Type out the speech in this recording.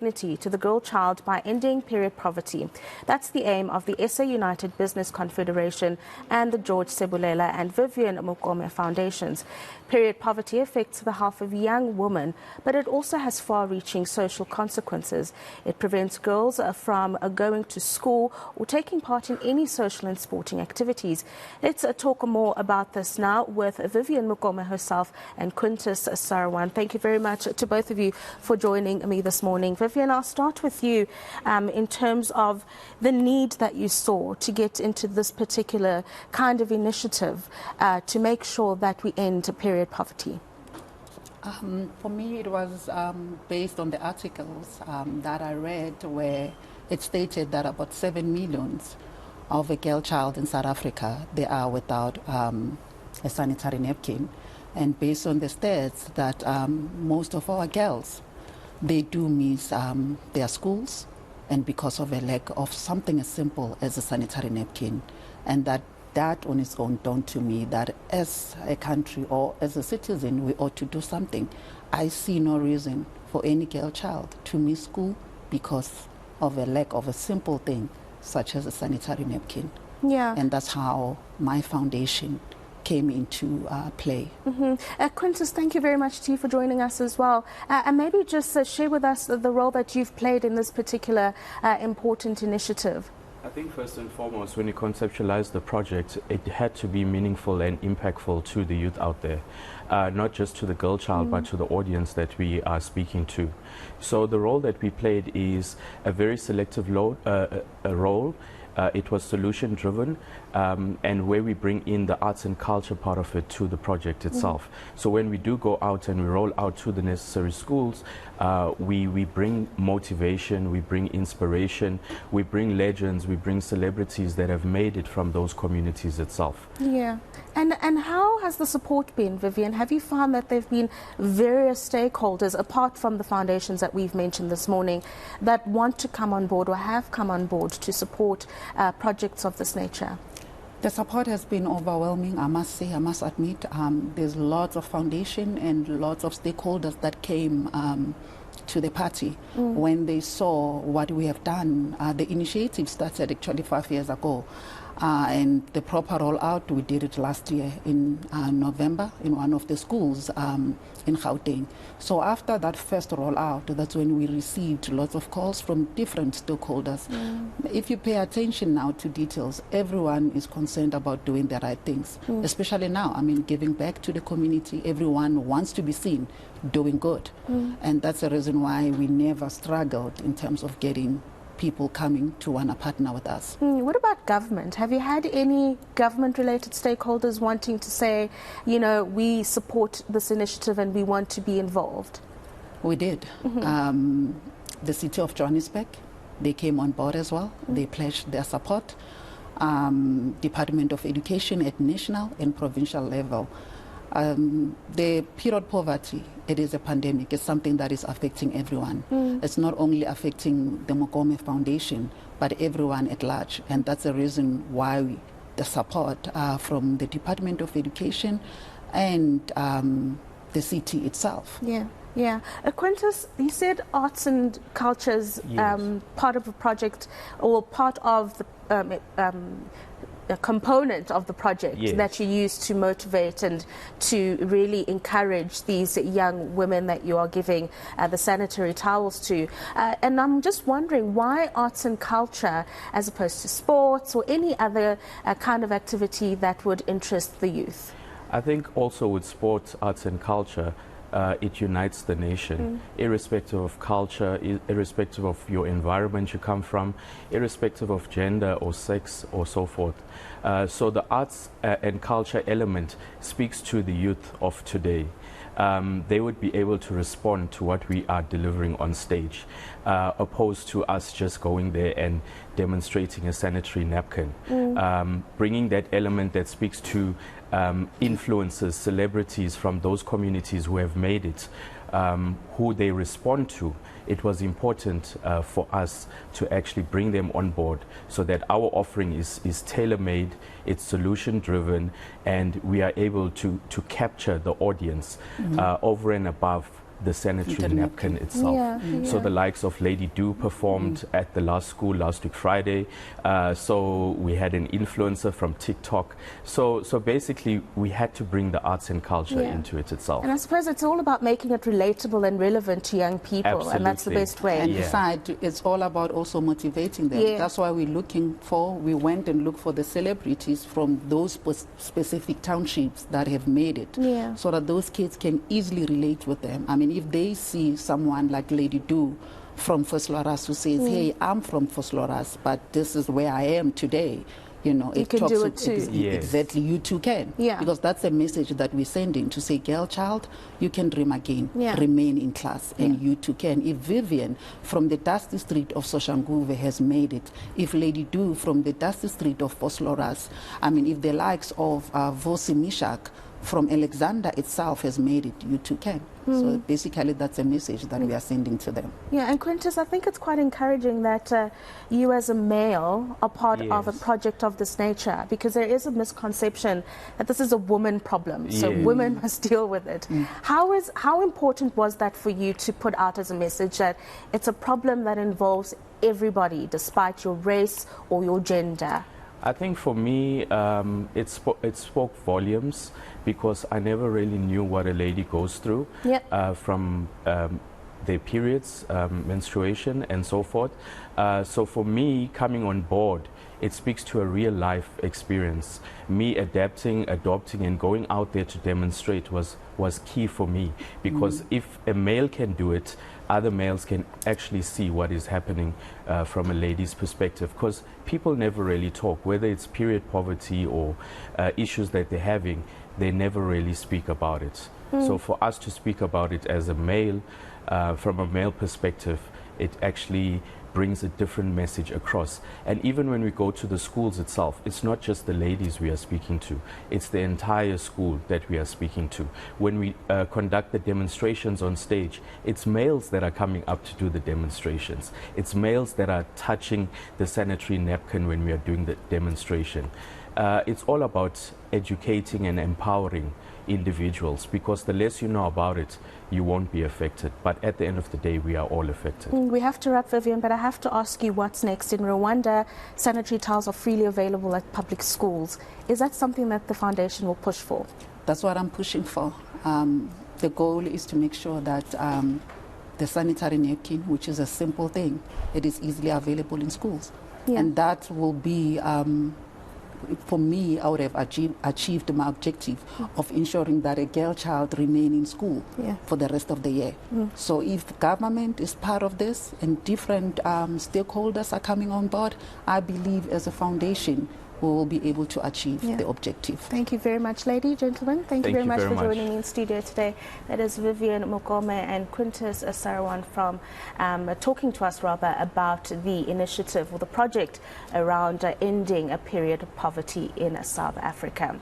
dignity to the girl child by ending period poverty. That's the aim of the SA United Business Confederation and the George Sebulela and Vivian Mokome Foundations. Period poverty affects the health of young women, but it also has far-reaching social consequences. It prevents girls from going to school or taking part in any social and sporting activities. Let's talk more about this now with Vivian Mokome herself and Quintus Sarawan. Thank you very much to both of you for joining me this morning. Vivian, I'll start with you in terms of the need that you saw to get into this particular kind of initiative to make sure that we end period poverty. For me, it was based on the articles that I read where it stated that about 7 million of a girl child in South Africa, they are without a sanitary napkin. And based on the stats that most of our girls, they do miss their schools, and because of a lack of something as simple as a sanitary napkin. And that on its own dawned to me that as a country or as a citizen, we ought to do something. I see no reason for any girl child to miss school because of a lack of a simple thing such as a sanitary napkin. Yeah. And that's how my foundation came into play. Quintus, thank you very much to you for joining us as well. And maybe just share with us the role that you've played in this particular important initiative. I think first and foremost, when you conceptualize the project, it had to be meaningful and impactful to the youth out there, not just to the girl child, but to the audience that we are speaking to. So the role that we played is a very selective role. It was solution-driven, and where we bring in the arts and culture part of it to the project itself. So when we do go out and we roll out to the necessary schools, we bring motivation, we bring inspiration, we bring legends, we bring celebrities that have made it from those communities itself. Yeah. And how has the support been, Vivian? Have you found that there have been various stakeholders, apart from the foundations that we've mentioned this morning, that want to come on board or have come on board to support projects of this nature? The support has been overwhelming, I must say, I must admit. There's lots of foundation and lots of stakeholders that came to the party when they saw what we have done. The initiative started actually 5 years ago. And the proper rollout, we did it last year in November in one of the schools in Gauteng. So after that first rollout, that's when we received lots of calls from different stakeholders. If you pay attention now to details, everyone is concerned about doing the right things, especially now. I mean, giving back to the community, everyone wants to be seen doing good. And that's the reason why we never struggled in terms of getting people coming to want to partner with us. What about government? Have you had any government-related stakeholders wanting to say, you know, we support this initiative and we want to be involved? We did. The city of Johannesburg, they came on board as well. They pledged their support. Department of Education at national and provincial level. The period poverty, it is a pandemic. It's something that is affecting everyone. It's not only affecting the Mokome Foundation, but everyone at large. And that's the reason why the support from the Department of Education and the city itself. Yeah. Yeah. Quintus, you said arts and cultures, part of the project, or part of the a component of the project that you use to motivate and to really encourage these young women that you are giving the sanitary towels to. And I'm just wondering, why arts and culture as opposed to sports or any other kind of activity that would interest the youth? I think also with sports, arts and culture, it unites the nation, irrespective of culture, irrespective of your environment you come from, irrespective of gender or sex or so forth. So the arts and culture element speaks to the youth of today. They would be able to respond to what we are delivering on stage, opposed to us just going there and demonstrating a sanitary napkin. Bringing that element that speaks to influencers, celebrities from those communities who have made it, who they respond to. It was important for us to actually bring them on board so that our offering is tailor-made, it's solution-driven, and we are able to capture the audience over and above the sanitary napkin itself. So the likes of Lady Do performed at the last school last week Friday. So we had an influencer from TikTok. So basically we had to bring the arts and culture into it itself. And I suppose it's all about making it relatable and relevant to young people. Absolutely. And that's the best way. And besides, it's all about also motivating them. That's why we went and looked for the celebrities from those specific townships that have made it, so that those kids can easily relate with them. I mean, if they see someone like Lady Do from Fosloras who says, hey, I'm from Fosloras, but this is where I am today, you know, you can do it too. Exactly, you too can. Because that's a message that we're sending to say, girl child, you can dream again, remain in class, and you too can. If Vivian from the dusty street of Soshanguve has made it, if Lady Do from the dusty street of Fosloras, I mean, if the likes of Vosi Mishak from Alexander itself has made it, you too can. So basically that's a message that we are sending to them. Yeah, and Quintus, I think it's quite encouraging that you as a male are part of a project of this nature, because there is a misconception that this is a woman problem, so women must deal with it. How important was that for you to put out as a message that it's a problem that involves everybody, despite your race or your gender? I think for me, it spoke volumes, because I never really knew what a lady goes through from their periods, menstruation, and so forth. So for me, coming on board, it speaks to a real life experience. Me adopting, and going out there to demonstrate was key for me, because if a male can do it, other males can actually see what is happening from a lady's perspective, because people never really talk, whether it's period poverty or issues that they're having, they never really speak about it. So for us to speak about it as a male, from a male perspective, it actually brings a different message across. And even when we go to the schools itself, it's not just the ladies we are speaking to, it's the entire school that we are speaking to. When we conduct the demonstrations on stage, it's males that are coming up to do the demonstrations. It's males that are touching the sanitary napkin when we are doing the demonstration. It's all about educating and empowering individuals, because the less you know about it, you won't be affected. But at the end of the day, we are all affected. We have to wrap, Vivian, but I have to ask you what's next. In Rwanda, sanitary towels are freely available at public schools. Is that something that the foundation will push for? That's what I'm pushing for. The goal is to make sure that the sanitary napkin, which is a simple thing, it is easily available in schools. And that will be for me, I would have achieved my objective of ensuring that a girl child remain in school for the rest of the year. So if government is part of this and different stakeholders are coming on board, I believe as a foundation we will be able to achieve the objective. Thank you very much, ladies, gentlemen. Thank you very much for joining me in studio today. That is Vivian Mokome and Quintus Sarawan from talking to us rather about the initiative or the project around ending a period of poverty in South Africa.